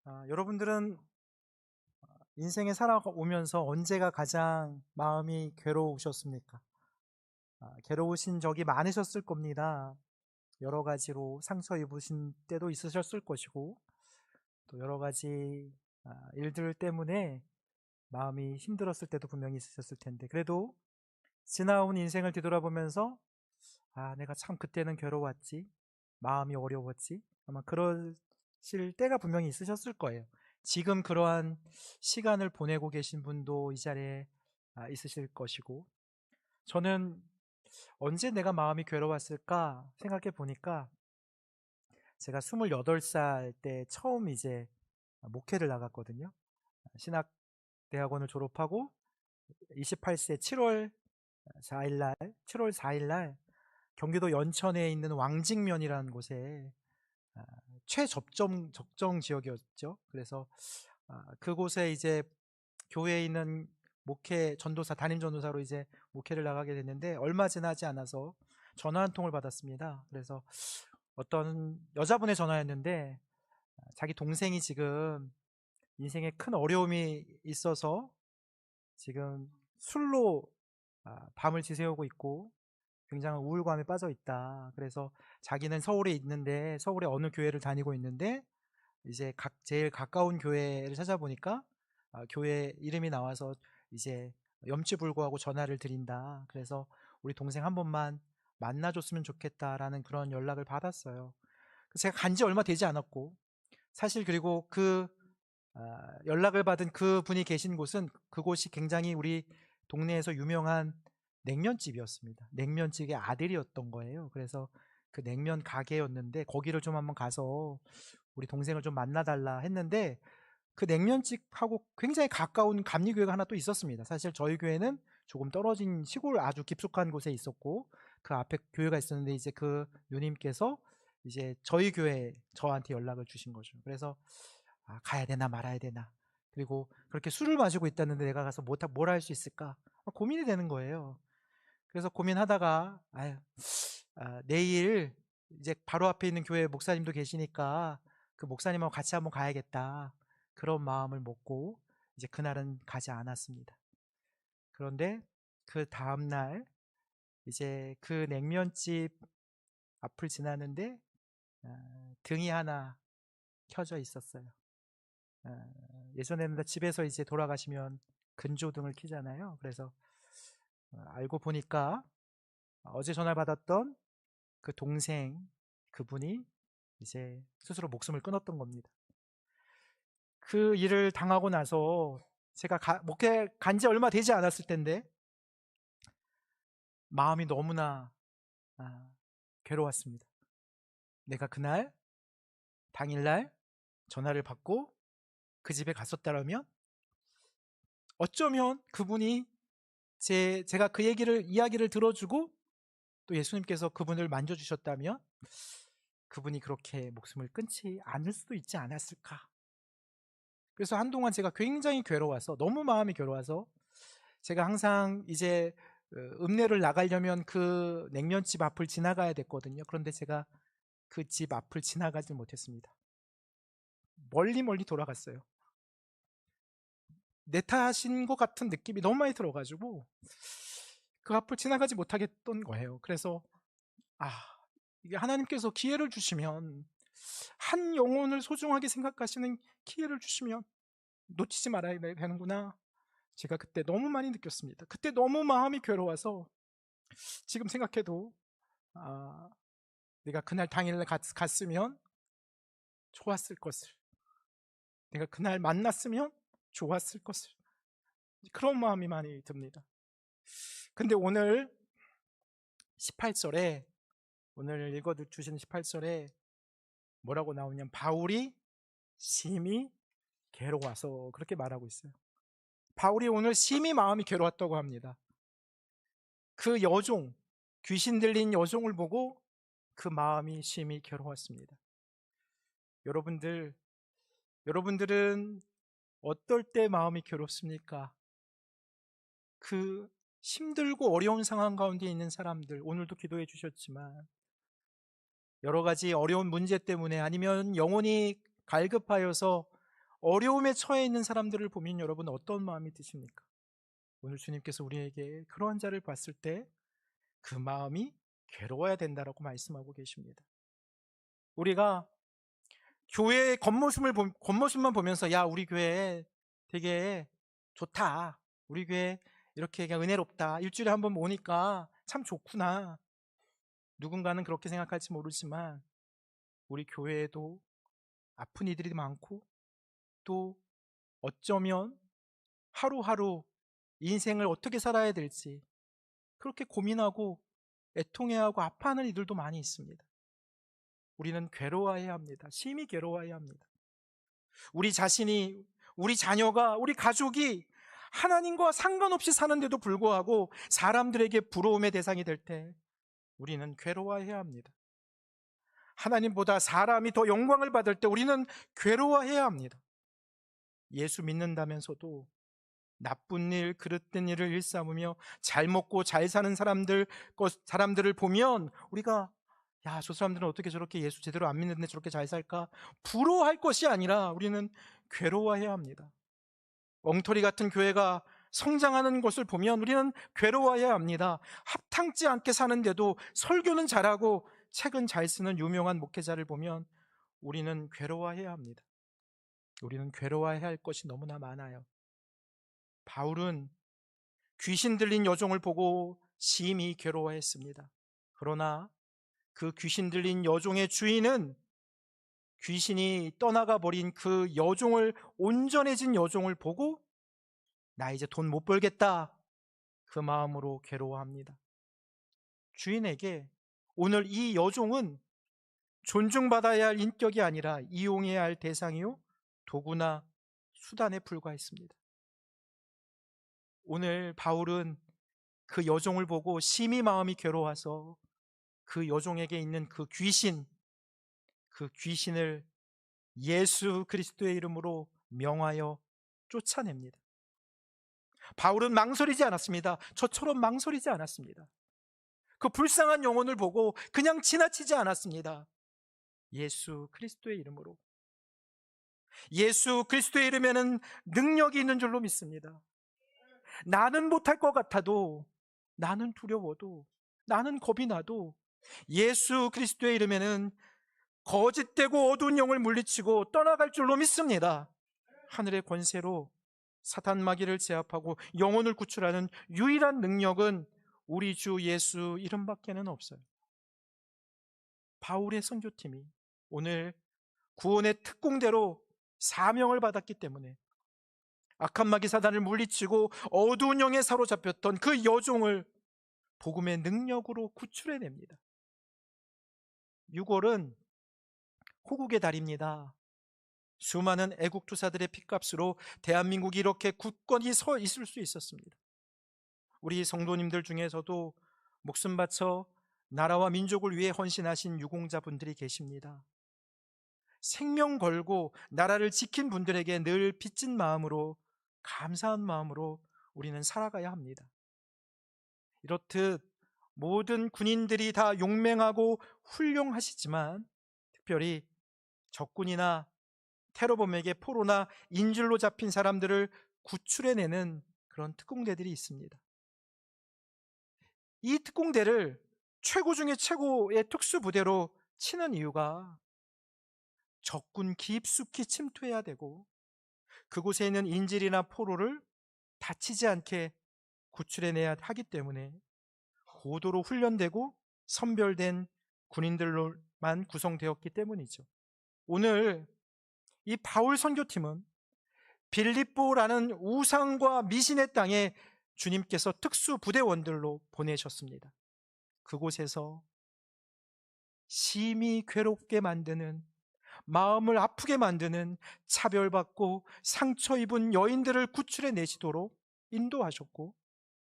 여러분들은 인생에 살아오면서 언제가 가장 마음이 괴로우셨습니까? 괴로우신 적이 많으셨을 겁니다. 여러 가지로 상처 입으신 때도 있으셨을 것이고, 또 여러 가지 일들 때문에 마음이 힘들었을 때도 분명히 있으셨을 텐데, 그래도 지나온 인생을 뒤돌아보면서, 내가 참 그때는 괴로웠지, 마음이 어려웠지, 아마 그러실 때가 분명히 있으셨을 거예요. 지금 그러한 시간을 보내고 계신 분도 이 자리에 있으실 것이고, 저는 언제 내가 마음이 괴로웠을까 생각해 보니까, 제가 28살 때 처음 이제 목회를 나갔거든요. 신학대학원을 졸업하고 28세 7월 4일 날, 7월 4일 날 경기도 연천에 있는 왕직면이라는 곳에 최접점 적정 지역이었죠. 그래서 그곳에 이제 교회에 있는 목회 전도사, 담임 전도사로 이제 목회를 나가게 됐는데, 얼마 지나지 않아서 전화 한 통을 받았습니다. 그래서 어떤 여자분의 전화였는데, 자기 동생이 지금 인생에 큰 어려움이 있어서 지금 술로 밤을 지새우고 있고 굉장한 우울감에 빠져 있다. 그래서 자기는 서울에 있는데, 서울의 어느 교회를 다니고 있는데, 이제 제일 가까운 교회를 찾아보니까 교회 이름이 나와서 이제 염치불구하고 전화를 드린다. 그래서 우리 동생 한 번만 만나줬으면 좋겠다라는 그런 연락을 받았어요. 제가 간지 얼마 되지 않았고, 사실 그리고 그 연락을 받은 그 분이 계신 곳은, 그곳이 굉장히 우리 동네에서 유명한 냉면집이었습니다. 냉면집의 아들이었던 거예요. 그래서 그 냉면 가게였는데 거기를 좀 한번 가서 우리 동생을 좀 만나달라 했는데, 그 냉면집하고 굉장히 가까운 감리교회가 하나 또 있었습니다. 사실 저희 교회는 조금 떨어진 시골 아주 깊숙한 곳에 있었고, 그 앞에 교회가 있었는데, 이제 그 누님께서 이제 저희 교회에 저한테 연락을 주신 거죠. 그래서 가야 되나 말아야 되나, 그리고 그렇게 술을 마시고 있다는데 내가 가서 뭘 할 수 있을까 고민이 되는 거예요. 그래서 고민하다가 내일 이제 바로 앞에 있는 교회 목사님도 계시니까 그 목사님하고 같이 한번 가야겠다, 그런 마음을 먹고 이제 그날은 가지 않았습니다. 그런데 그 다음날 이제 그 냉면집 앞을 지나는데 등이 하나 켜져 있었어요. 예전에는 집에서 이제 돌아가시면 근조등을 켜잖아요. 그래서 알고 보니까 어제 전화 받았던 그 동생, 그분이 이제 스스로 목숨을 끊었던 겁니다. 그 일을 당하고 나서 제가 목회 간지 얼마 되지 않았을 텐데 마음이 너무나 괴로웠습니다. 내가 그날 당일날 전화를 받고 그 집에 갔었다면, 어쩌면 그분이 제가 그 이야기를 들어주고 또 예수님께서 그분을 만져주셨다면 그분이 그렇게 목숨을 끊지 않을 수도 있지 않았을까. 그래서 한동안 제가 굉장히 괴로워서, 너무 마음이 괴로워서, 제가 항상 이제 읍내를 나가려면 그 냉면집 앞을 지나가야 됐거든요. 그런데 제가 그 집 앞을 지나가지 못했습니다. 멀리 돌아갔어요. 내 탓인 것 같은 느낌이 너무 많이 들어가지고 그 앞을 지나가지 못하겠던 거예요. 그래서 이게 하나님께서 기회를 주시면, 한 영혼을 소중하게 생각하시는 기회를 주시면 놓치지 말아야 되는구나, 제가 그때 너무 많이 느꼈습니다. 그때 너무 마음이 괴로워서 지금 생각해도 내가 그날 당일날 갔으면 좋았을 것을, 내가 그날 만났으면 좋았을 것을, 그런 마음이 많이 듭니다. 근데 오늘 18절에, 오늘 읽어주신 18절에 뭐라고 나오냐면, 바울이 심히 괴로워서, 그렇게 말하고 있어요. 바울이 오늘 심히 마음이 괴로웠다고 합니다. 그 여종, 귀신 들린 여종을 보고 그 마음이 심히 괴로웠습니다. 여러분들은 어떨 때 마음이 괴롭습니까? 그 힘들고 어려운 상황 가운데 있는 사람들, 오늘도 기도해 주셨지만 여러 가지 어려운 문제 때문에, 아니면 영혼이 갈급하여서 어려움에 처해 있는 사람들을 보면 여러분 어떤 마음이 드십니까? 오늘 주님께서 우리에게 그러한 자를 봤을 때 그 마음이 괴로워야 된다라고 말씀하고 계십니다. 우리가 교회의 겉모습만 보면서 야, 우리 교회 되게 좋다, 우리 교회 이렇게 그냥 은혜롭다, 일주일에 한 번 오니까 참 좋구나, 누군가는 그렇게 생각할지 모르지만 우리 교회에도 아픈 이들이 많고, 또 어쩌면 하루하루 인생을 어떻게 살아야 될지 그렇게 고민하고 애통해하고 아파하는 이들도 많이 있습니다. 우리는 괴로워해야 합니다. 심히 괴로워해야 합니다. 우리 자신이, 우리 자녀가, 우리 가족이 하나님과 상관없이 사는데도 불구하고 사람들에게 부러움의 대상이 될 때 우리는 괴로워해야 합니다. 하나님보다 사람이 더 영광을 받을 때 우리는 괴로워해야 합니다. 예수 믿는다면서도 나쁜 일, 그릇된 일을 일삼으며 잘 먹고 잘 사는 사람들을 보면 우리가 야, 저 사람들은 어떻게 저렇게 예수 제대로 안 믿는데 저렇게 잘 살까? 부러워할 것이 아니라 우리는 괴로워해야 합니다. 엉터리 같은 교회가 성장하는 것을 보면 우리는 괴로워해야 합니다. 합당치 않게 사는데도 설교는 잘하고 책은 잘 쓰는 유명한 목회자를 보면 우리는 괴로워해야 합니다. 우리는 괴로워해야 할 것이 너무나 많아요. 바울은 귀신 들린 여종을 보고 심히 괴로워했습니다. 그러나 그 귀신 들린 여종의 주인은 귀신이 떠나가 버린 그 여종을, 온전해진 여종을 보고 나 이제 돈 못 벌겠다, 그 마음으로 괴로워합니다. 주인에게 오늘 이 여종은 존중받아야 할 인격이 아니라 이용해야 할 대상이요 도구나 수단에 불과했습니다. 오늘 바울은 그 여종을 보고 심히 마음이 괴로워서 그 여종에게 있는 그 귀신을 예수 그리스도의 이름으로 명하여 쫓아냅니다. 바울은 망설이지 않았습니다. 저처럼 망설이지 않았습니다. 그 불쌍한 영혼을 보고 그냥 지나치지 않았습니다. 예수 그리스도의 이름으로. 예수 그리스도의 이름에는 능력이 있는 줄로 믿습니다. 나는 못할 것 같아도, 나는 두려워도, 나는 겁이 나도 예수 그리스도의 이름에는 거짓되고 어두운 영을 물리치고 떠나갈 줄로 믿습니다. 하늘의 권세로 사탄 마귀를 제압하고 영혼을 구출하는 유일한 능력은 우리 주 예수 이름밖에는 없어요. 바울의 선교팀이 오늘 구원의 특공대로 사명을 받았기 때문에 악한 마귀 사단을 물리치고 어두운 영에 사로잡혔던 그 여종을 복음의 능력으로 구출해냅니다. 6월은 호국의 달입니다. 수많은 애국 투사들의 피값으로 대한민국이 이렇게 굳건히 서 있을 수 있었습니다. 우리 성도님들 중에서도 목숨 바쳐 나라와 민족을 위해 헌신하신 유공자분들이 계십니다. 생명 걸고 나라를 지킨 분들에게 늘 빚진 마음으로, 감사한 마음으로 우리는 살아가야 합니다. 이렇듯 모든 군인들이 다 용맹하고 훌륭하시지만 특별히 적군이나 테러범에게 포로나 인질로 잡힌 사람들을 구출해내는 그런 특공대들이 있습니다. 이 특공대를 최고 중에 최고의 특수부대로 치는 이유가 적군 깊숙이 침투해야 되고 그곳에 있는 인질이나 포로를 다치지 않게 구출해내야 하기 때문에 고도로 훈련되고 선별된 군인들로만 구성되었기 때문이죠. 오늘 이 바울 선교팀은 빌립보라는 우상과 미신의 땅에 주님께서 특수 부대원들로 보내셨습니다. 그곳에서 심히 괴롭게 만드는, 마음을 아프게 만드는, 차별받고 상처 입은 여인들을 구출해 내시도록 인도하셨고,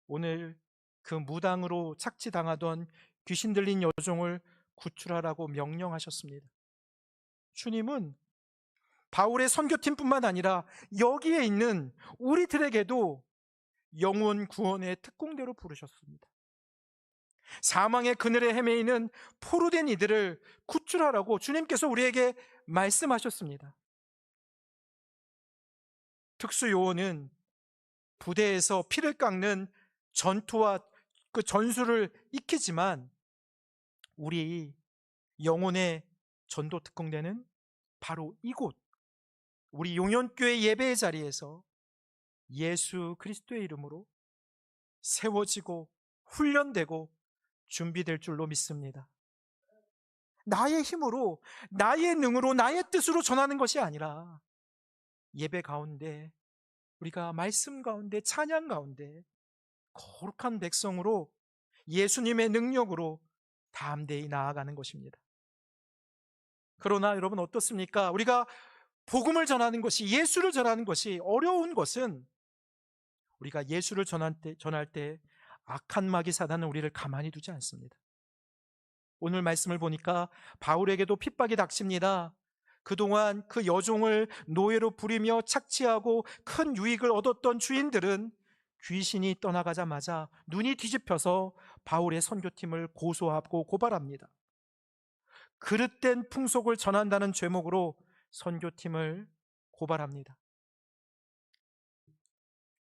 오늘 그 무당으로 착취당하던 귀신 들린 여종을 구출하라고 명령하셨습니다. 주님은 바울의 선교팀뿐만 아니라 여기에 있는 우리들에게도 영혼 구원의 특공대로 부르셨습니다. 사망의 그늘에 헤매이는 포로된 이들을 구출하라고 주님께서 우리에게 말씀하셨습니다. 특수요원은 부대에서 피를 깎는 전투와 그 전술을 익히지만 우리 영혼의 전도 특공대는 바로 이곳, 우리 용현교회 예배의 자리에서 예수 그리스도의 이름으로 세워지고 훈련되고 준비될 줄로 믿습니다. 나의 힘으로, 나의 능으로, 나의 뜻으로 전하는 것이 아니라 예배 가운데, 우리가 말씀 가운데, 찬양 가운데 거룩한 백성으로 예수님의 능력으로 담대히 나아가는 것입니다. 그러나 여러분 어떻습니까? 우리가 복음을 전하는 것이, 예수를 전하는 것이 어려운 것은 우리가 예수를 전할 때 악한 마귀 사단은 우리를 가만히 두지 않습니다. 오늘 말씀을 보니까 바울에게도 핍박이 닥칩니다. 그동안 그 여종을 노예로 부리며 착취하고 큰 유익을 얻었던 주인들은 귀신이 떠나가자마자 눈이 뒤집혀서 바울의 선교팀을 고소하고 고발합니다. 그릇된 풍속을 전한다는 죄목으로 선교팀을 고발합니다.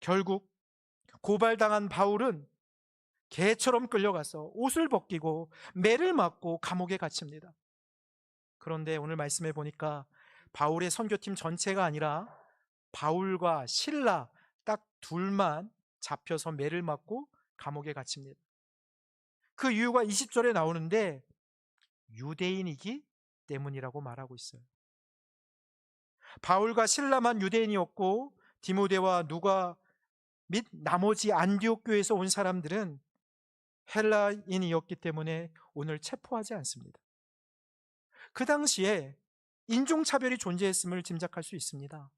결국 고발당한 바울은 개처럼 끌려가서 옷을 벗기고 매를 맞고 감옥에 갇힙니다. 그런데 오늘 말씀해 보니까 바울의 선교팀 전체가 아니라 바울과 실라 딱 둘만 잡혀서 매를 맞고 감옥에 갇힙니다. 그 이유가 20절에 나오는데 유대인이기 때문이라고 말하고 있어요. 바울과 실라만 유대인이었고 디모데와 누가 및 나머지 안디옥 교회에서 온 사람들은 헬라인이었기 때문에 오늘 체포하지 않습니다. 그 당시에 인종차별이 존재했음을 짐작할 수 있습니다.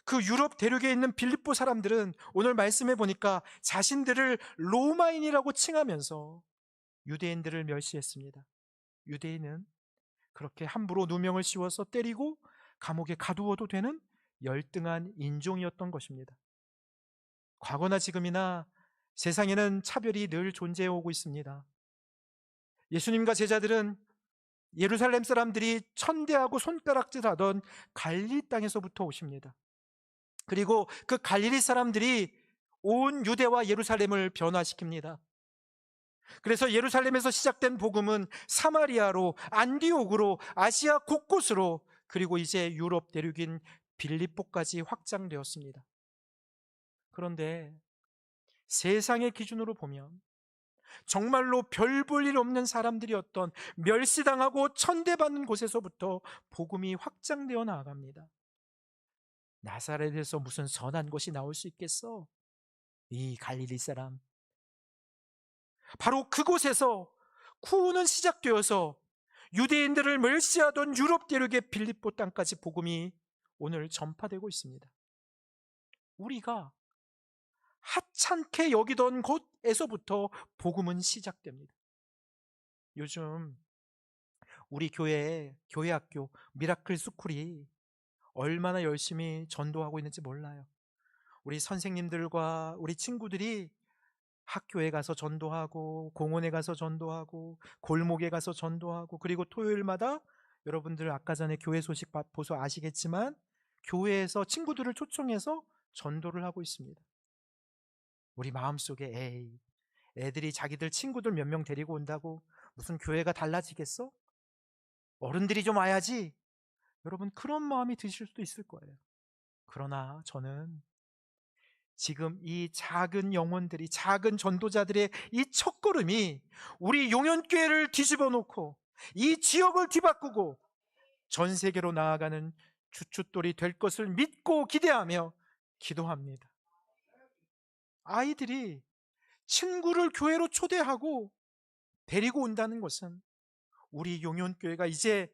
그 유럽 대륙에 있는 빌립보 사람들은 오늘 말씀해 보니까 자신들을 로마인이라고 칭하면서 유대인들을 멸시했습니다. 유대인은 그렇게 함부로 누명을 씌워서 때리고 감옥에 가두어도 되는 열등한 인종이었던 것입니다. 과거나 지금이나 세상에는 차별이 늘 존재해 오고 있습니다. 예수님과 제자들은 예루살렘 사람들이 천대하고 손가락질하던 갈릴리 땅에서부터 오십니다. 그리고 그 갈릴리 사람들이 온 유대와 예루살렘을 변화시킵니다. 그래서 예루살렘에서 시작된 복음은 사마리아로, 안디옥으로, 아시아 곳곳으로, 그리고 이제 유럽 대륙인 빌립보까지 확장되었습니다. 그런데 세상의 기준으로 보면 정말로 별 볼 일 없는 사람들이었던, 멸시당하고 천대받는 곳에서부터 복음이 확장되어 나아갑니다. 나사렛에서 무슨 선한 것이 나올 수 있겠어? 이 갈릴리 사람. 바로 그곳에서 구원은 시작되어서 유대인들을 멸시하던 유럽 대륙의 빌립보 땅까지 복음이 오늘 전파되고 있습니다. 우리가 하찮게 여기던 곳에서부터 복음은 시작됩니다. 요즘 우리 교회 학교 미라클 스쿨이 얼마나 열심히 전도하고 있는지 몰라요. 우리 선생님들과 우리 친구들이 학교에 가서 전도하고, 공원에 가서 전도하고, 골목에 가서 전도하고, 그리고 토요일마다 여러분들 아까 전에 교회 소식 보서 아시겠지만 교회에서 친구들을 초청해서 전도를 하고 있습니다. 우리 마음속에 애들이 자기들 친구들 몇 명 데리고 온다고 무슨 교회가 달라지겠어? 어른들이 좀 와야지. 여러분 그런 마음이 드실 수도 있을 거예요. 그러나 저는 지금 이 작은 영혼들이, 작은 전도자들의 이 첫걸음이 우리 용현교회를 뒤집어 놓고 이 지역을 뒤바꾸고 전 세계로 나아가는 주춧돌이 될 것을 믿고 기대하며 기도합니다. 아이들이 친구를 교회로 초대하고 데리고 온다는 것은 우리 용현교회가 이제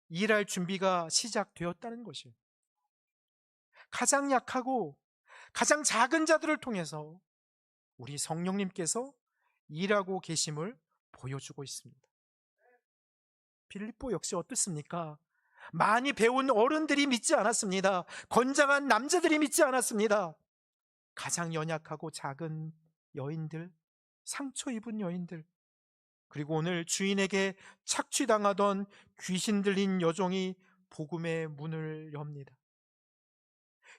일할 준비가 시작되었다는 것이에요. 가장 약하고 가장 작은 자들을 통해서 우리 성령님께서 일하고 계심을 보여주고 있습니다. 빌립보 역시 어떻습니까? 많이 배운 어른들이 믿지 않았습니다. 건장한 남자들이 믿지 않았습니다. 가장 연약하고 작은 여인들, 상처 입은 여인들, 그리고 오늘 주인에게 착취당하던 귀신 들린 여종이 복음의 문을 엽니다.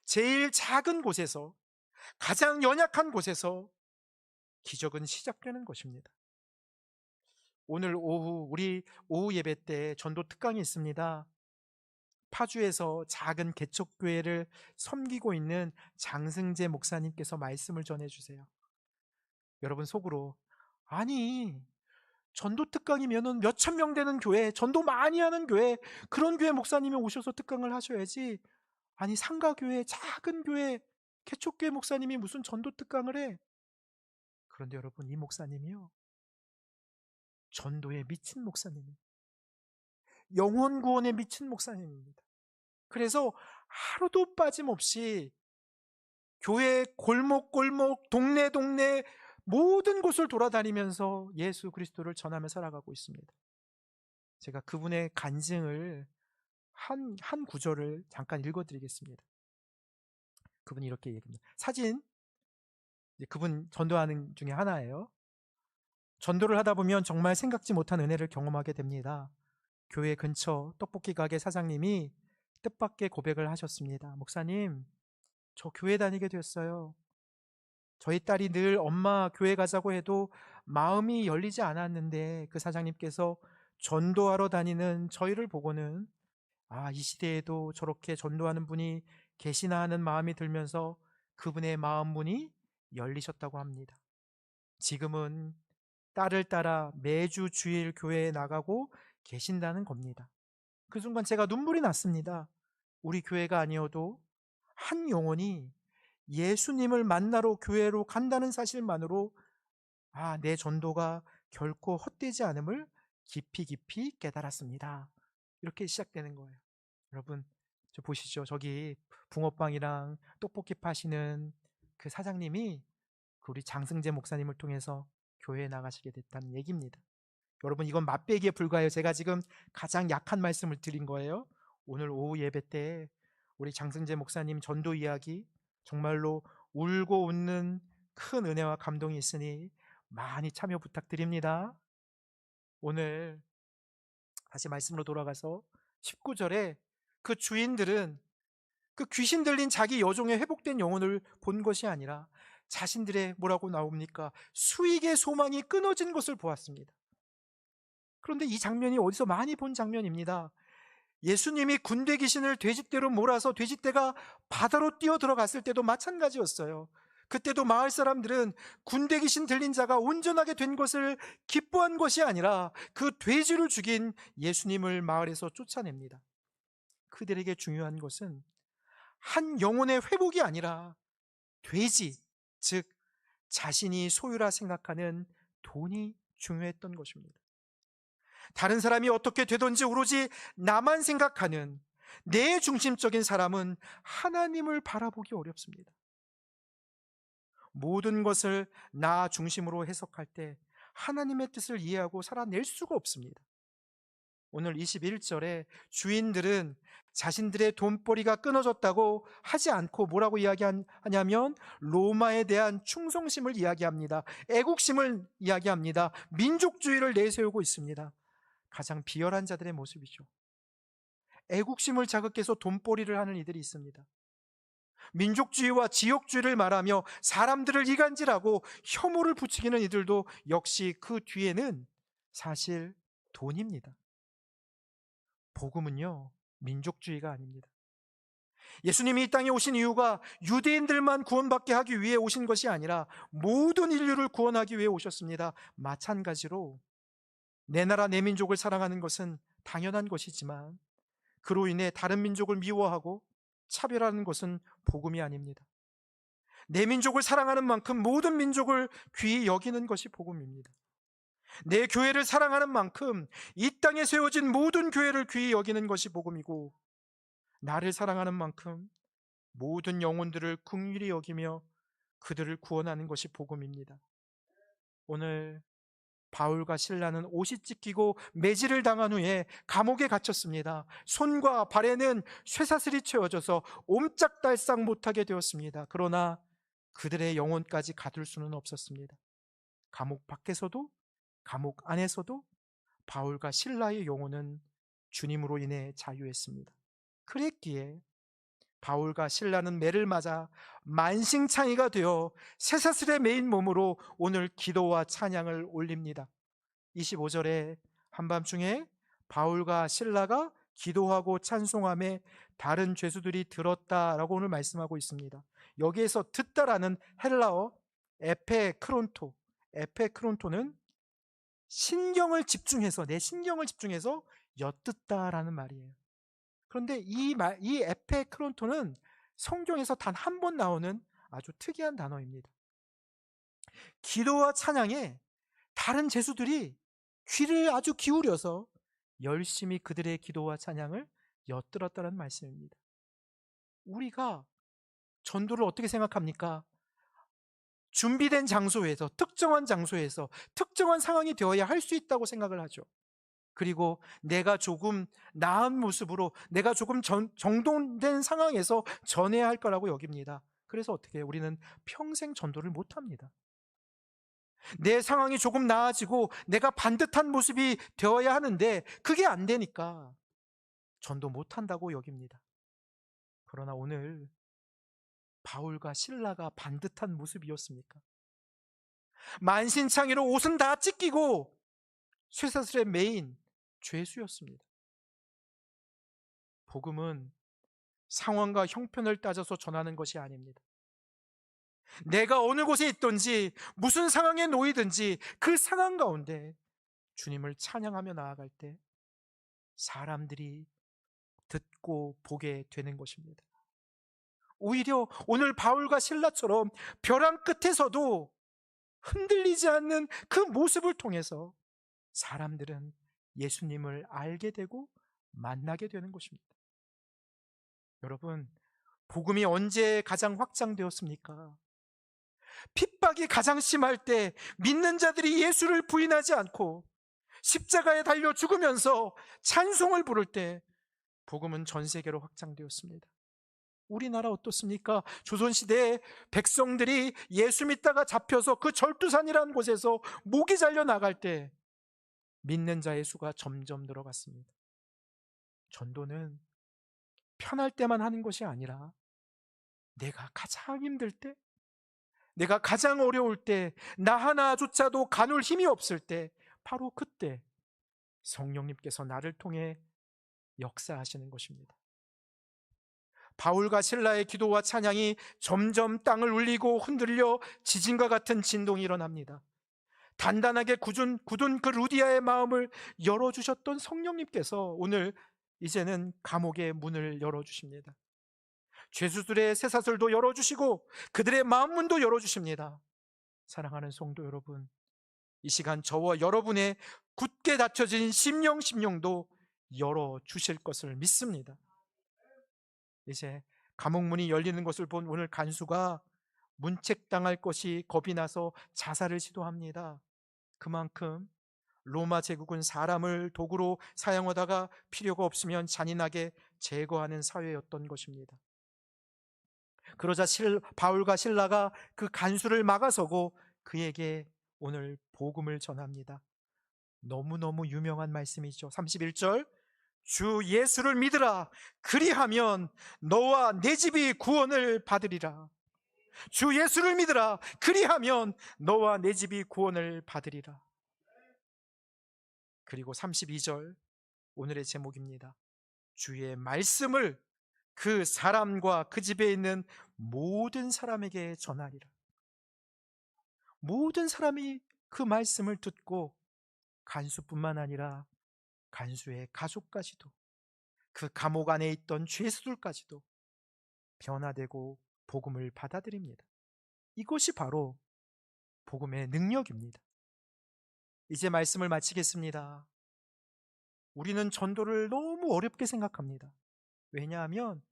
제일 작은 곳에서, 가장 연약한 곳에서 기적은 시작되는 것입니다. 오늘 오후, 우리 오후 예배 때 전도 특강이 있습니다. 파주에서 작은 개척교회를 섬기고 있는 장승재 목사님께서 말씀을 전해주세요. 여러분 속으로, 아니, 전도 특강이면은 몇천 명 되는 교회, 전도 많이 하는 교회, 그런 교회 목사님이 오셔서 특강을 하셔야지. 아니, 상가교회, 작은 교회, 개척교회 목사님이 무슨 전도 특강을 해? 그런데 여러분, 이 목사님이요, 전도에 미친 목사님입니다. 영혼 구원에 미친 목사님입니다. 그래서 하루도 빠짐없이 교회 골목골목, 동네 모든 곳을 돌아다니면서 예수 그리스도를 전하며 살아가고 있습니다. 제가 그분의 간증을 한 구절을 잠깐 읽어드리겠습니다. 그분이 이렇게 얘기합니다. 사진, 그분 전도하는 중에 하나예요. 전도를 하다 보면 정말 생각지 못한 은혜를 경험하게 됩니다. 교회 근처 떡볶이 가게 사장님이 뜻밖의 고백을 하셨습니다. 목사님, 저 교회 다니게 됐어요. 저희 딸이 늘 엄마 교회 가자고 해도 마음이 열리지 않았는데 그 사장님께서 전도하러 다니는 저희를 보고는 이 시대에도 저렇게 전도하는 분이 계시나 하는 마음이 들면서 그분의 마음 문이 열리셨다고 합니다. 지금은 딸을 따라 매주 주일 교회에 나가고 계신다는 겁니다. 그 순간 제가 눈물이 났습니다. 우리 교회가 아니어도 한 영혼이 예수님을 만나러 교회로 간다는 사실만으로 내 전도가 결코 헛되지 않음을 깊이 깨달았습니다. 이렇게 시작되는 거예요. 여러분, 저 보시죠. 저기 붕어빵이랑 떡볶이 파시는 그 사장님이 우리 장승재 목사님을 통해서 교회에 나가시게 됐다는 얘기입니다. 여러분, 이건 맛배기에 불과해요. 제가 지금 가장 약한 말씀을 드린 거예요. 오늘 오후 예배 때 우리 장승재 목사님 전도 이야기, 정말로 울고 웃는 큰 은혜와 감동이 있으니 많이 참여 부탁드립니다. 오늘 다시 말씀으로 돌아가서 19절에 그 주인들은 그 귀신 들린 자기 여종의 회복된 영혼을 본 것이 아니라 자신들의 뭐라고 나옵니까? 수익의 소망이 끊어진 것을 보았습니다. 그런데 이 장면이 어디서 많이 본 장면입니다. 예수님이 군대 귀신을 돼지떼로 몰아서 돼지떼가 바다로 뛰어 들어갔을 때도 마찬가지였어요. 그때도 마을 사람들은 군대 귀신 들린 자가 온전하게 된 것을 기뻐한 것이 아니라 그 돼지를 죽인 예수님을 마을에서 쫓아냅니다. 그들에게 중요한 것은 한 영혼의 회복이 아니라 돼지, 즉 자신이 소유라 생각하는 돈이 중요했던 것입니다. 다른 사람이 어떻게 되든지 오로지 나만 생각하는 내 중심적인 사람은 하나님을 바라보기 어렵습니다. 모든 것을 나 중심으로 해석할 때 하나님의 뜻을 이해하고 살아낼 수가 없습니다. 오늘 21절에 주인들은 자신들의 돈벌이가 끊어졌다고 하지 않고 뭐라고 이야기하냐면 로마에 대한 충성심을 이야기합니다. 애국심을 이야기합니다. 민족주의를 내세우고 있습니다. 가장 비열한 자들의 모습이죠. 애국심을 자극해서 돈벌이를 하는 이들이 있습니다. 민족주의와 지역주의를 말하며 사람들을 이간질하고 혐오를 부추기는 이들도 역시 그 뒤에는 사실 돈입니다. 복음은요, 민족주의가 아닙니다. 예수님이 이 땅에 오신 이유가 유대인들만 구원받게 하기 위해 오신 것이 아니라 모든 인류를 구원하기 위해 오셨습니다. 마찬가지로 내 나라 내 민족을 사랑하는 것은 당연한 것이지만 그로 인해 다른 민족을 미워하고 차별하는 것은 복음이 아닙니다. 내 민족을 사랑하는 만큼 모든 민족을 귀히 여기는 것이 복음입니다. 내 교회를 사랑하는 만큼 이 땅에 세워진 모든 교회를 귀히 여기는 것이 복음이고, 나를 사랑하는 만큼 모든 영혼들을 긍휼히 여기며 그들을 구원하는 것이 복음입니다. 오늘 바울과 실라는 옷이 찢기고 매질을 당한 후에 감옥에 갇혔습니다. 손과 발에는 쇠사슬이 채워져서 옴짝달싹 못하게 되었습니다. 그러나 그들의 영혼까지 가둘 수는 없었습니다. 감옥 밖에서도 감옥 안에서도 바울과 실라의 영혼은 주님으로 인해 자유했습니다. 그랬기에 바울과 신라는 매를 맞아 만신창이가 되어 쇠사슬에 매인 몸으로 오늘 기도와 찬양을 올립니다. 25절에 한밤중에 바울과 신라가 기도하고 찬송함에 다른 죄수들이 들었다라고 오늘 말씀하고 있습니다. 여기에서 듣다라는 헬라어 에페크론토, 에페크론토는 신경을 집중해서, 내 신경을 집중해서 엿듣다라는 말이에요. 그런데 이 에페크론토는 성경에서 단 한 번 나오는 아주 특이한 단어입니다. 기도와 찬양에 다른 제수들이 귀를 아주 기울여서 열심히 그들의 기도와 찬양을 엿들었다는 말씀입니다. 우리가 전도를 어떻게 생각합니까? 준비된 장소에서, 특정한 장소에서, 특정한 상황이 되어야 할 수 있다고 생각을 하죠. 그리고 내가 조금 나은 모습으로, 내가 조금 정돈된 상황에서 전해야 할 거라고 여깁니다. 그래서 어떻게 해요? 우리는 평생 전도를 못합니다. 내 상황이 조금 나아지고 내가 반듯한 모습이 되어야 하는데 그게 안 되니까 전도 못한다고 여깁니다. 그러나 오늘 바울과 신라가 반듯한 모습이었습니까? 만신창이로 옷은 다 찢기고 쇠사슬에 매인 죄수였습니다. 복음은 상황과 형편을 따져서 전하는 것이 아닙니다. 내가 어느 곳에 있든지 무슨 상황에 놓이든지 그 상황 가운데 주님을 찬양하며 나아갈 때 사람들이 듣고 보게 되는 것입니다. 오히려 오늘 바울과 실라처럼 벼랑 끝에서도 흔들리지 않는 그 모습을 통해서 사람들은 예수님을 알게 되고 만나게 되는 것입니다. 여러분, 복음이 언제 가장 확장되었습니까? 핍박이 가장 심할 때 믿는 자들이 예수를 부인하지 않고 십자가에 달려 죽으면서 찬송을 부를 때 복음은 전 세계로 확장되었습니다. 우리나라 어떻습니까? 조선시대에 백성들이 예수 믿다가 잡혀서 그 절두산이라는 곳에서 목이 잘려 나갈 때 믿는 자의 수가 점점 늘어갔습니다. 전도는 편할 때만 하는 것이 아니라 내가 가장 힘들 때, 내가 가장 어려울 때, 나 하나조차도 가눌 힘이 없을 때, 바로 그때 성령님께서 나를 통해 역사하시는 것입니다. 바울과 실라의 기도와 찬양이 점점 땅을 울리고 흔들려 지진과 같은 진동이 일어납니다. 단단하게 굳은 그 루디아의 마음을 열어주셨던 성령님께서 오늘 이제는 감옥의 문을 열어주십니다. 죄수들의 쇠사슬도 열어주시고 그들의 마음문도 열어주십니다. 사랑하는 성도 여러분, 이 시간 저와 여러분의 굳게 닫혀진 심령도 열어주실 것을 믿습니다. 이제 감옥문이 열리는 것을 본 오늘 간수가 문책당할 것이 겁이 나서 자살을 시도합니다. 그만큼 로마 제국은 사람을 도구로 사용하다가 필요가 없으면 잔인하게 제거하는 사회였던 것입니다. 그러자 바울과 실라가 그 간수를 막아서고 그에게 오늘 복음을 전합니다. 너무너무 유명한 말씀이죠. 31절, 주 예수를 믿으라. 그리하면 너와 내 집이 구원을 받으리라. 주 예수를 믿으라. 그리하면 너와 내 집이 구원을 받으리라. 그리고 32절, 오늘의 제목입니다. 주의 말씀을 그 사람과 그 집에 있는 모든 사람에게 전하리라. 모든 사람이 그 말씀을 듣고 간수뿐만 아니라 간수의 가족까지도, 그 감옥 안에 있던 죄수들까지도 변화되고 복음을 받아들입니다. 이것이 바로 복음의 능력입니다. 이제 말씀을 마치겠습니다. 우리는 전도를 너무 어렵게 생각합니다. 왜냐하면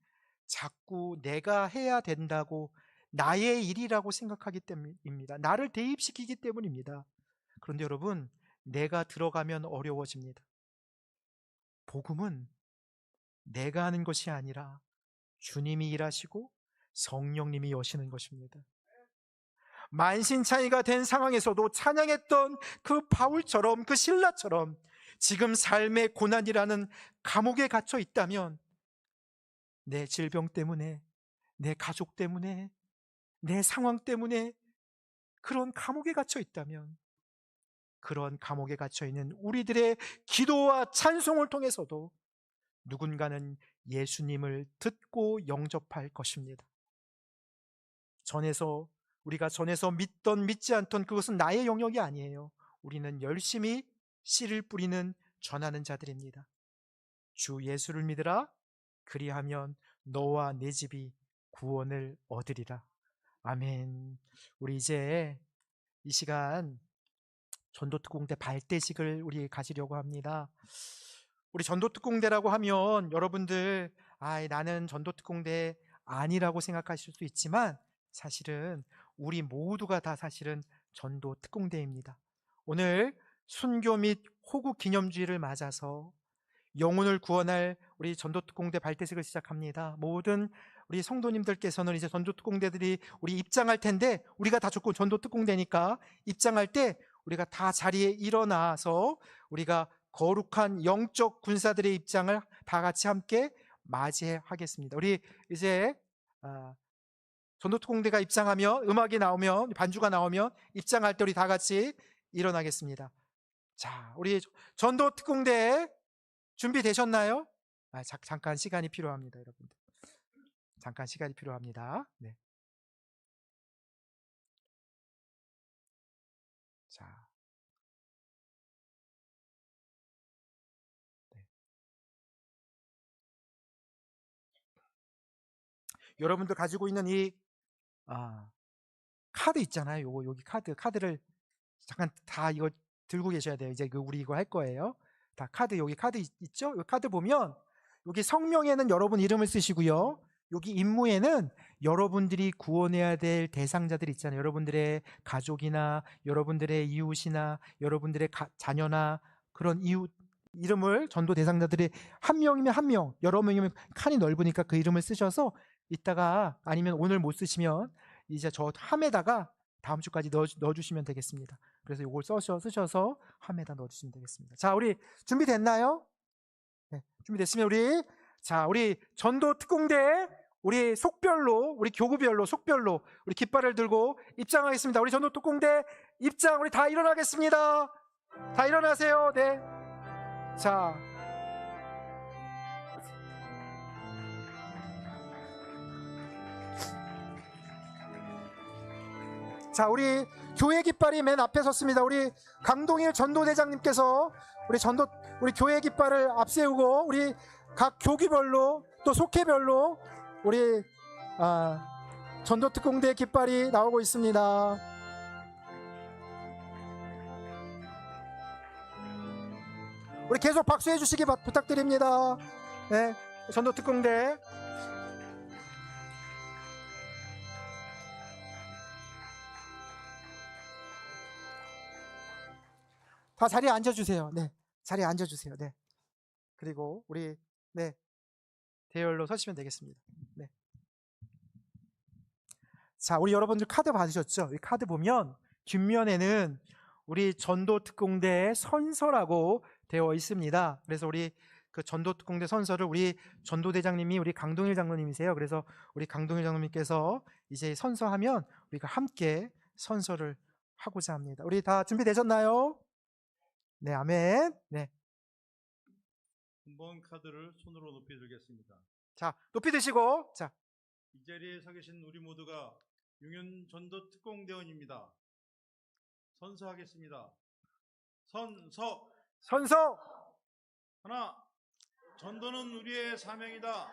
자꾸 내가 해야 된다고, 나의 일이라고 생각하기 때문입니다. 나를 대입시키기 때문입니다. 그런데 여러분, 내가 들어가면 어려워집니다. 복음은 내가 하는 것이 아니라 주님이 일하시고 성령님이 여시는 것입니다. 만신창이가 된 상황에서도 찬양했던 그 바울처럼, 그 실라처럼 지금 삶의 고난이라는 감옥에 갇혀 있다면 내 질병 때문에, 내 가족 때문에, 내 상황 때문에 그런 감옥에 갇혀 있다면, 그런 감옥에 갇혀 있는 우리들의 기도와 찬송을 통해서도 누군가는 예수님을 듣고 영접할 것입니다. 우리가 전에서 믿던 믿지 않던 그것은 나의 영역이 아니에요. 우리는 열심히 씨를 뿌리는 전하는 자들입니다. 주 예수를 믿으라. 그리하면 너와 내 집이 구원을 얻으리라. 아멘. 우리 이제 이 시간 전도특공대 발대식을 우리 가지려고 합니다. 우리 전도특공대라고 하면 여러분들 나는 전도특공대 아니라고 생각하실 수 있지만, 사실은 우리 모두가 다 사실은 전도특공대입니다. 오늘 순교 및 호국 기념주의를 맞아서 영혼을 구원할 우리 전도특공대 발대식을 시작합니다. 모든 우리 성도님들께서는 이제 전도특공대들이 우리 입장할 텐데, 우리가 다 조건 전도특공대니까 입장할 때 우리가 다 자리에 일어나서 우리가 거룩한 영적 군사들의 입장을 다 같이 함께 맞이하겠습니다. 우리 이제 전도특공대가 입장하면, 음악이 나오면, 반주가 나오면 입장할 때 우리 다 같이 일어나겠습니다. 자, 우리 전도특공대 준비되셨나요? 잠깐 시간이 필요합니다, 여러분들. 잠깐 시간이 필요합니다. 네. 자, 네. 여러분들 가지고 있는 이 카드 있잖아요. 여기 카드를 잠깐 다 이거 들고 계셔야 돼요. 이제 우리 이거 할 거예요. 다 여기 카드 있죠? 이 카드 보면 여기 성명에는 여러분 이름을 쓰시고요. 여기 임무에는 여러분들이 구원해야 될 대상자들 있잖아요. 여러분들의 가족이나 여러분들의 이웃이나 여러분들의 자녀나 그런 이웃 이름을, 전도 대상자들이 한 명이면 한 명, 여러 명이면 칸이 넓으니까 그 이름을 쓰셔서 이따가, 아니면 오늘 못 쓰시면 이제 저 함에다가 다음 주까지 넣어주시면 되겠습니다. 그래서 이걸 쓰셔서 함에다 넣어주시면 되겠습니다. 자, 우리 준비됐나요? 네, 준비됐으면 우리 전도특공대 우리 속별로, 우리 교구별로, 속별로 우리 깃발을 들고 입장하겠습니다. 우리 전도특공대 입장, 우리 다 일어나겠습니다. 다 일어나세요. 네. 자, 우리 교회 깃발이 맨 앞에 섰습니다. 우리 강동일 전도대장님께서 우리 교회 깃발을 앞세우고, 우리 각 교기별로 또 속회별로 우리 전도특공대 깃발이 나오고 있습니다. 우리 계속 박수해 주시기 부탁드립니다. 네, 전도특공대. 다 자리에 앉아주세요. 네, 자리에 앉아주세요. 네. 그리고 우리 대열로 서시면 되겠습니다. 네. 자, 우리 여러분들 카드 받으셨죠? 이 카드 보면 뒷면에는 우리 전도특공대의 선서라고 되어 있습니다. 그래서 우리 그 전도특공대 선서를 우리 전도대장님이 우리 강동일 장로님이세요. 그래서 우리 강동일 장로님께서 이제 선서하면 우리가 함께 선서를 하고자 합니다. 우리 다 준비되셨나요? 네, 아멘. 네. 한번 카드를 손으로 높이 들겠습니다. 자, 높이 드시고, 자, 이 자리에 서 계신 우리 모두가 용현 전도특공대원입니다. 선서하겠습니다. 선서. 하나, 전도는 우리의 사명이다.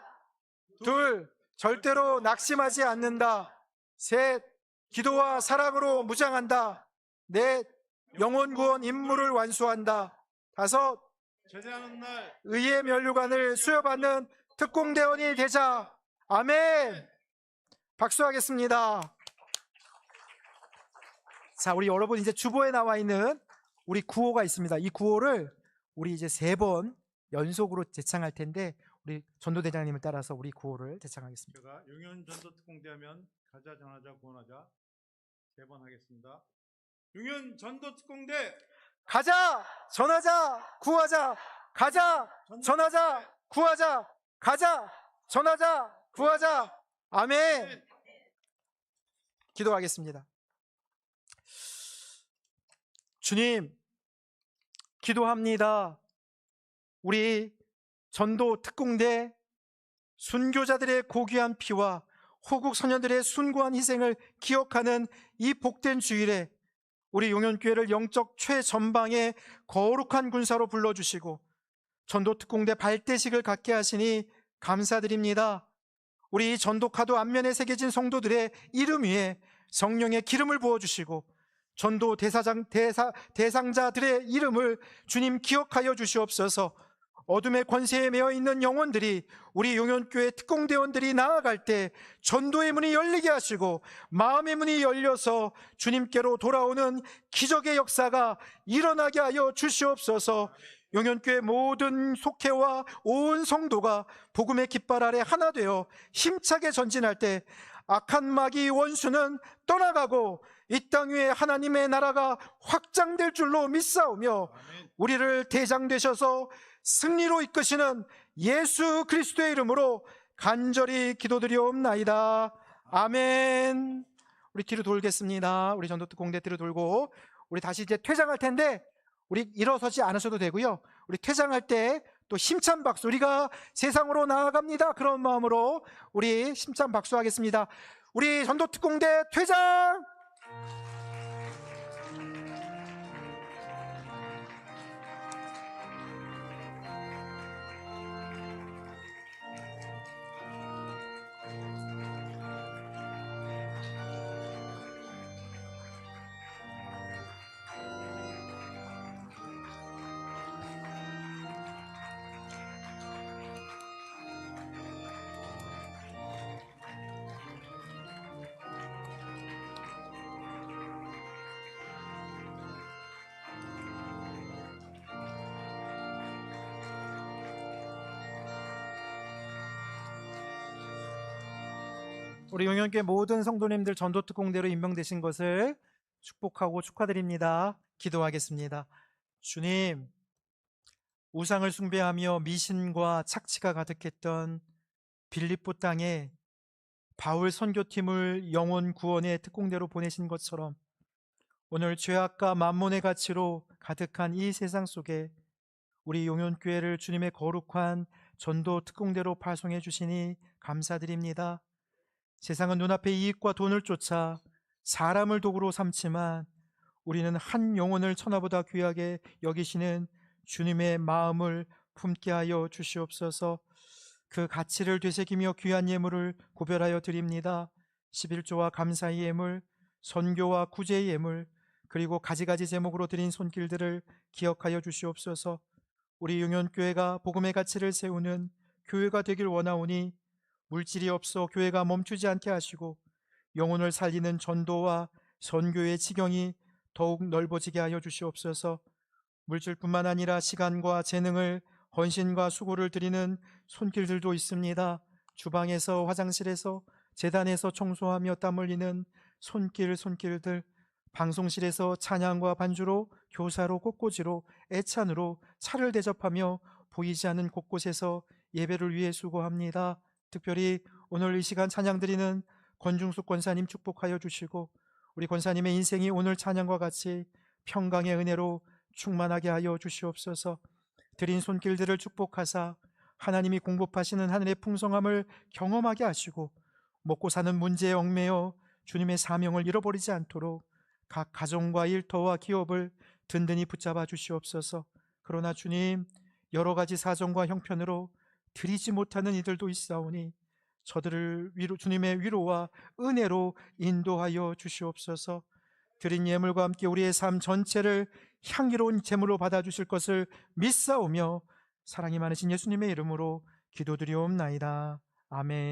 둘, 절대로 낙심하지 않는다. 셋, 기도와 사랑으로 무장한다. 넷, 영혼 구원 임무를 완수한다. 다섯, 제대하는 날 의의 면류관을 수여받는 특공대원이 되자. 아멘. 박수하겠습니다. 자, 우리 여러분 이제 주보에 나와 있는 우리 구호가 있습니다. 이 구호를 우리 이제 3번 연속으로 제창할 텐데, 우리 전도대장님을 따라서 우리 구호를 제창하겠습니다. 제가 용현 전도특공대하면 가자, 전하자, 구원하자 3번 하겠습니다. 용현 전도특공대 가자, 전하자, 구하자. 가자, 전하자, 구하자. 가자, 전하자, 구하자. 아멘. 기도하겠습니다. 주님, 기도합니다. 우리 전도 특공대 순교자들의 고귀한 피와 호국 소년들의 숭고한 희생을 기억하는 이 복된 주일에 우리 용현교회를 영적 최전방의 거룩한 군사로 불러주시고 전도특공대 발대식을 갖게 하시니 감사드립니다. 우리 전도카도 앞면에 새겨진 성도들의 이름 위에 성령의 기름을 부어주시고 전도 대상자들의 이름을 주님 기억하여 주시옵소서. 어둠의 권세에 매여 있는 영혼들이 우리 용현교회 특공대원들이 나아갈 때 전도의 문이 열리게 하시고 마음의 문이 열려서 주님께로 돌아오는 기적의 역사가 일어나게 하여 주시옵소서. 용현교회 모든 속회와 온 성도가 복음의 깃발 아래 하나 되어 힘차게 전진할 때 악한 마귀 원수는 떠나가고 이 땅 위에 하나님의 나라가 확장될 줄로 믿사오며 우리를 대장 되셔서 승리로 이끄시는 예수 그리스도의 이름으로 간절히 기도드리옵나이다. 아멘. 우리 뒤로 돌겠습니다. 우리 전도특공대 뒤로 돌고 우리 다시 이제 퇴장할 텐데 우리 일어서지 않으셔도 되고요. 우리 퇴장할 때 또 힘찬 박수, 우리가 세상으로 나아갑니다. 그런 마음으로 우리 힘찬 박수 하겠습니다. 우리 전도특공대 퇴장! 우리 용현교회 모든 성도님들 전도특공대로 임명되신 것을 축복하고 축하드립니다. 기도하겠습니다. 주님, 우상을 숭배하며 미신과 착취가 가득했던 빌립보 땅에 바울 선교팀을 영혼 구원의 특공대로 보내신 것처럼 오늘 죄악과 만몬의 가치로 가득한 이 세상 속에 우리 용현교회를 주님의 거룩한 전도 특공대로 파송해 주시니 감사드립니다. 세상은 눈앞의 이익과 돈을 쫓아 사람을 도구로 삼지만 우리는 한 영혼을 천하보다 귀하게 여기시는 주님의 마음을 품게 하여 주시옵소서. 그 가치를 되새기며 귀한 예물을 구별하여 드립니다. 11조와 감사의 예물, 선교와 구제의 예물, 그리고 가지가지 제목으로 드린 손길들을 기억하여 주시옵소서. 우리 용현교회가 복음의 가치를 세우는 교회가 되길 원하오니 물질이 없어 교회가 멈추지 않게 하시고 영혼을 살리는 전도와 선교의 지경이 더욱 넓어지게 하여 주시옵소서. 물질뿐만 아니라 시간과 재능을 헌신과 수고를 드리는 손길들도 있습니다. 주방에서, 화장실에서, 재단에서 청소하며 땀 흘리는 손길들, 방송실에서 찬양과 반주로, 교사로, 꽃꽂이로, 애찬으로 차를 대접하며 보이지 않는 곳곳에서 예배를 위해 수고합니다. 특별히 오늘 이 시간 찬양 드리는 권중숙 권사님 축복하여 주시고 우리 권사님의 인생이 오늘 찬양과 같이 평강의 은혜로 충만하게 하여 주시옵소서. 드린 손길들을 축복하사 하나님이 공급하시는 하늘의 풍성함을 경험하게 하시고 먹고 사는 문제에 얽매여 주님의 사명을 잃어버리지 않도록 각 가정과 일터와 기업을 든든히 붙잡아 주시옵소서. 그러나 주님, 여러 가지 사정과 형편으로 드리지 못하는 이들도 있사오니 저들을 주님의 위로와 은혜로 인도하여 주시옵소서. 드린 예물과 함께 우리의 삶 전체를 향기로운 제물로 받아주실 것을 믿사오며 사랑이 많으신 예수님의 이름으로 기도드리옵나이다. 아멘.